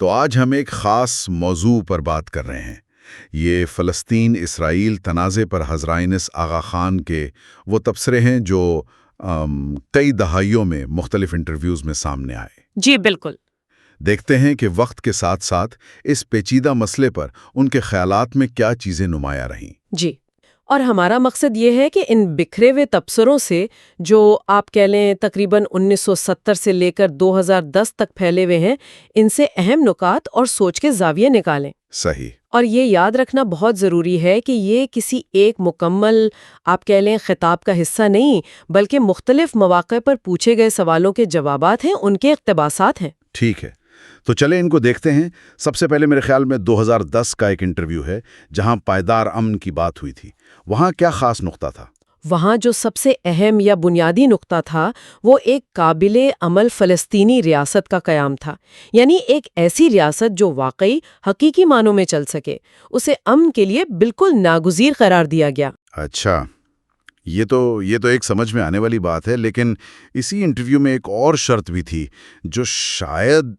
تو آج ہم ایک خاص موضوع پر بات کر رہے ہیں۔ یہ فلسطین اسرائیل تنازع پر حضرت آغا خان کے وہ تبصرے ہیں جو کئی دہائیوں میں مختلف انٹرویوز میں سامنے آئے۔ جی بالکل۔ دیکھتے ہیں کہ وقت کے ساتھ ساتھ اس پیچیدہ مسئلے پر ان کے خیالات میں کیا چیزیں نمایاں رہیں۔ جی، اور ہمارا مقصد یہ ہے کہ ان بکھرے ہوئے تبصروں سے، جو آپ کہہ لیں تقریباً 1970 سے لے کر 2010 تک پھیلے ہوئے ہیں، ان سے اہم نکات اور سوچ کے زاویے نکالیں۔ صحیح۔ اور یہ یاد رکھنا بہت ضروری ہے کہ یہ کسی ایک مکمل آپ کہہ لیں خطاب کا حصہ نہیں، بلکہ مختلف مواقع پر پوچھے گئے سوالوں کے جوابات ہیں، ان کے اقتباسات ہیں۔ ٹھیک ہے، تو چلیں ان کو دیکھتے ہیں۔ سب سے پہلے میرے خیال میں 2010 کا ایک انٹرویو ہے جہاں پائیدار امن کی بات ہوئی تھی۔ وہاں کیا خاص نقطہ تھا؟ وہاں جو سب سے اہم یا بنیادی نقطہ تھا وہ ایک قابل عمل فلسطینی ریاست کا قیام تھا، یعنی ایک ایسی ریاست جو واقعی حقیقی معنوں میں چل سکے۔ اسے امن کے لیے بالکل ناگزیر قرار دیا گیا۔ اچھا، یہ تو ایک سمجھ میں آنے والی بات ہے، لیکن اسی انٹرویو میں ایک اور شرط بھی تھی جو شاید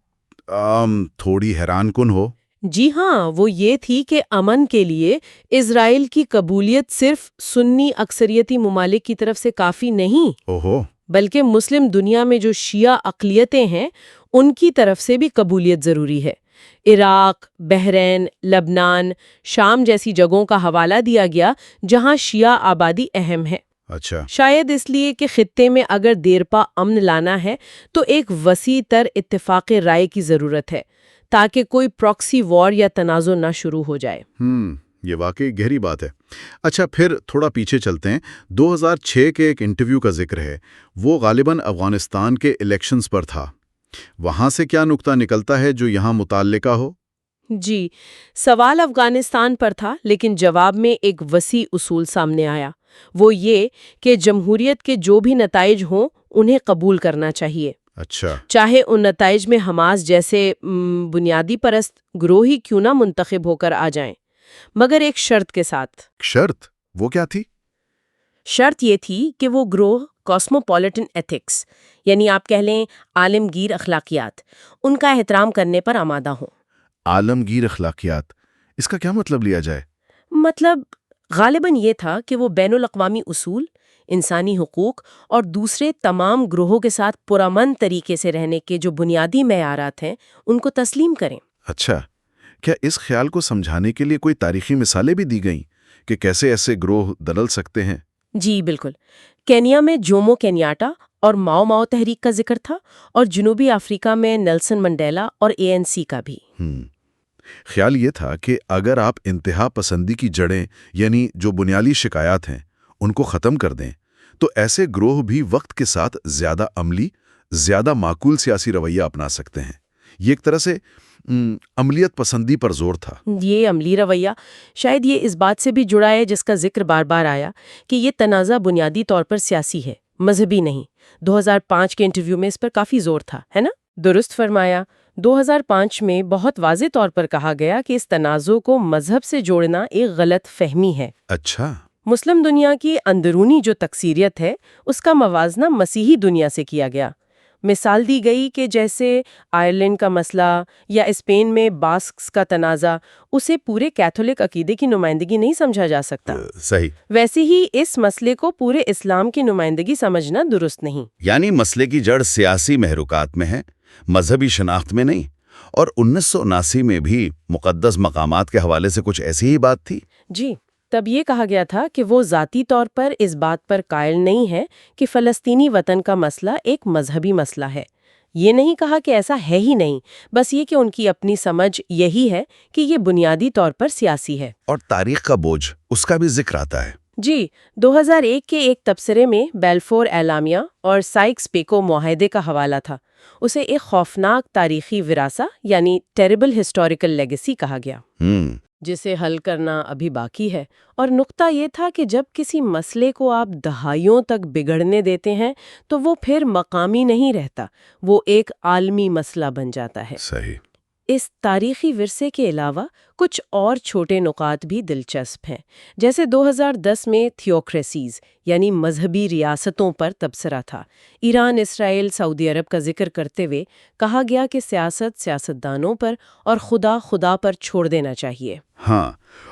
تھوڑی حیران کن ہو۔ جی ہاں، وہ یہ تھی کہ امن کے لیے اسرائیل کی قبولیت صرف سنی اکثریتی ممالک کی طرف سے کافی نہیں، اوہو، بلکہ مسلم دنیا میں جو شیعہ اقلیتیں ہیں ان کی طرف سے بھی قبولیت ضروری ہے۔ عراق، بحرین، لبنان، شام جیسی جگہوں کا حوالہ دیا گیا جہاں شیعہ آبادی اہم ہے۔ اچھا، شاید اس لیے کہ خطے میں اگر دیرپا امن لانا ہے تو ایک وسیع تر اتفاق رائے کی ضرورت ہے تاکہ کوئی پراکسی وار یا تنازع نہ شروع ہو جائے۔ یہ واقعی گہری بات ہے۔ اچھا، پھر تھوڑا پیچھے چلتے ہیں۔ 2006 کے ایک انٹرویو کا ذکر ہے، وہ غالباً افغانستان کے الیکشنز پر تھا۔ وہاں سے کیا نقطہ نکلتا ہے جو یہاں متعلقہ ہو؟ جی، سوال افغانستان پر تھا، لیکن جواب میں ایک وسیع اصول سامنے آیا۔ وہ یہ کہ جمہوریت کے جو بھی نتائج ہوں انہیں قبول کرنا چاہیے، اچھا، چاہے ان نتائج میں حماس جیسے بنیادی پرست گروہ ہی کیوں نہ منتخب ہو کر آ جائیں، مگر ایک شرط کے ساتھ۔ شرط؟ وہ کیا تھی؟ شرط یہ تھی کہ وہ گروہ کاسموپولیٹن ایتھکس، یعنی آپ کہہ لیں عالمگیر اخلاقیات، ان کا احترام کرنے پر آمادہ ہوں۔ عالمگیر اخلاقیات، اس کا کیا مطلب لیا جائے؟ مطلب غالباً یہ تھا کہ وہ بین الاقوامی اصول، انسانی حقوق اور دوسرے تمام گروہوں کے ساتھ پرامن طریقے سے رہنے کے جو بنیادی معیارات ہیں ان کو تسلیم کریں۔ اچھا، کیا اس خیال کو سمجھانے کے لیے کوئی تاریخی مثالیں بھی دی گئیں کہ کیسے ایسے گروہ دلل سکتے ہیں؟ جی بالکل۔ کینیا میں جومو کینیاٹا اور ماؤ ماؤ تحریک کا ذکر تھا، اور جنوبی افریقہ میں نیلسن منڈیلا اور ANC کا بھی۔ خیال یہ تھا کہ اگر آپ انتہا پسندی کی جڑیں یعنی جو بنیادی شکایات ہیں ان کو ختم کر دیں تو ایسے گروہ بھی وقت کے ساتھ زیادہ عملی، زیادہ معقول سیاسی رویہ اپنا سکتے ہیں۔ یہ ایک طرح سے عملیت پسندی پر زور تھا۔ یہ عملی رویہ شاید یہ اس بات سے بھی جڑا ہے جس کا ذکر بار بار آیا کہ یہ تنازع بنیادی طور پر سیاسی ہے، مذہبی نہیں۔ 2005 کے انٹرویو میں اس پر کافی زور تھا، ہے نا؟ درست فرمایا۔ 2005 میں بہت واضح طور پر کہا گیا کہ اس تنازع کو مذہب سے جوڑنا ایک غلط فہمی ہے۔ اچھا، مسلم دنیا کی اندرونی جو تکثیریت ہے اس کا موازنہ مسیحی دنیا سے کیا گیا۔ مثال دی گئی کہ جیسے آئرلینڈ کا مسئلہ یا اسپین میں باسکس کا تنازع، اسے پورے کیتھولک عقیدے کی نمائندگی نہیں سمجھا جا سکتا۔ صحیح۔ ویسے ہی اس مسئلے کو پورے اسلام کی نمائندگی سمجھنا درست نہیں۔ یعنی مسئلے کی جڑ سیاسی محرکات میں ہے، مذہبی شناخت میں نہیں۔ اور 1979 میں بھی مقدس مقامات کے حوالے سے کچھ ایسی ہی بات تھی؟ جی، تب یہ کہا گیا تھا کہ وہ ذاتی طور پر اس بات پر قائل نہیں ہے کہ فلسطینی وطن کا مسئلہ ایک مذہبی مسئلہ ہے۔ یہ نہیں کہا کہ ایسا ہے ہی نہیں، بس یہ کہ ان کی اپنی سمجھ یہی ہے کہ یہ بنیادی طور پر سیاسی ہے۔ اور تاریخ کا بوجھ، اس کا بھی ذکر آتا ہے۔ جی، 2001 کے ایک تبصرے میں بیلفور اعلامیہ اور سائکس پیکو معاہدے کا حوالہ تھا۔ اسے ایک خوفناک تاریخی وراثہ یعنی ٹیریبل ہسٹوریکل لیگیسی کہا گیا، جسے حل کرنا ابھی باقی ہے۔ اور نقطہ یہ تھا کہ جب کسی مسئلے کو آپ دہائیوں تک بگڑنے دیتے ہیں تو وہ پھر مقامی نہیں رہتا، وہ ایک عالمی مسئلہ بن جاتا ہے۔ صحیح۔ اس تاریخی ورثے کے علاوہ کچھ اور چھوٹے نکات بھی دلچسپ ہیں، جیسے 2010 میں تھیوکریسیز یعنی مذہبی ریاستوں پر تبصرہ تھا۔ ایران، اسرائیل، سعودی عرب کا ذکر کرتے ہوئے کہا گیا کہ سیاستدانوں پر اور خدا پر چھوڑ دینا چاہیے۔ ہاں،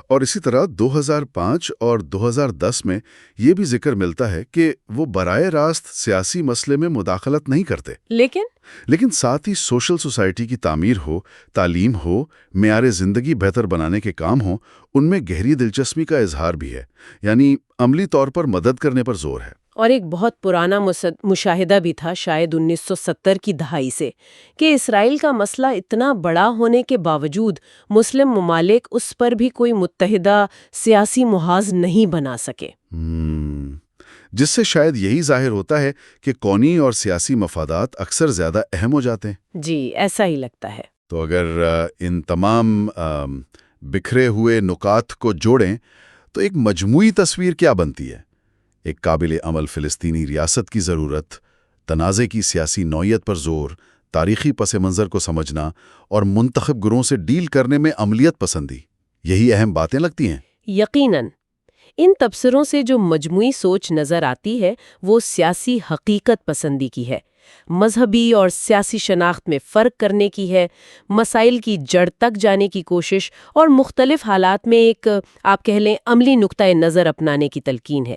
اور اسی طرح 2005 اور 2010 میں یہ بھی ذکر ملتا ہے کہ وہ براہ راست سیاسی مسئلے میں مداخلت نہیں کرتے، لیکن ساتھ ہی سوشل سوسائٹی کی تعمیر ہو، تعلیم ہو، معیار زندگی بہتر بنانے کے کام ہوں، ان میں گہری دلچسپی کا اظہار بھی ہے، یعنی عملی طور پر مدد کرنے پر زور ہے۔ اور ایک بہت پرانا مشاہدہ بھی تھا، شاید 1970 کی دہائی سے، کہ اسرائیل کا مسئلہ اتنا بڑا ہونے کے باوجود مسلم ممالک اس پر بھی کوئی متحدہ سیاسی محاذ نہیں بنا سکے۔ جس سے شاید یہی ظاہر ہوتا ہے کہ قومی اور سیاسی مفادات اکثر زیادہ اہم ہو جاتے ہیں۔ جی، ایسا ہی لگتا ہے۔ تو اگر ان تمام بکھرے ہوئے نکات کو جوڑیں تو ایک مجموعی تصویر کیا بنتی ہے؟ ایک قابل عمل فلسطینی ریاست کی ضرورت، تنازع کی سیاسی نوعیت پر زور، تاریخی پس منظر کو سمجھنا اور منتخب گروہوں سے ڈیل کرنے میں عملیت پسندی، یہی اہم باتیں لگتی ہیں۔ یقیناً ان تبصروں سے جو مجموعی سوچ نظر آتی ہے وہ سیاسی حقیقت پسندی کی ہے، مذہبی اور سیاسی شناخت میں فرق کرنے کی ہے، مسائل کی جڑ تک جانے کی کوشش اور مختلف حالات میں ایک آپ کہہ لیں عملی نقطۂ نظر اپنانے کی تلقین ہے۔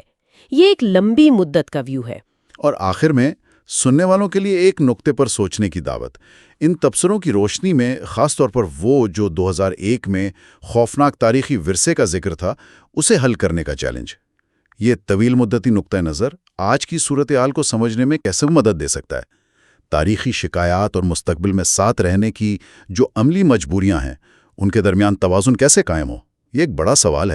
یہ ایک لمبی مدت کا ویو ہے۔ اور آخر میں سننے والوں کے لیے ایک نقطے پر سوچنے کی دعوت، ان تبصروں کی روشنی میں خاص طور پر وہ جو 2001 میں خوفناک تاریخی ورثے کا ذکر تھا، اسے حل کرنے کا چیلنج۔ یہ طویل مدتی نقطہ نظر آج کی صورتحال کو سمجھنے میں کیسے مدد دے سکتا ہے؟ تاریخی شکایات اور مستقبل میں ساتھ رہنے کی جو عملی مجبوریاں ہیں، ان کے درمیان توازن کیسے قائم ہو؟ یہ ایک بڑا سوال ہے۔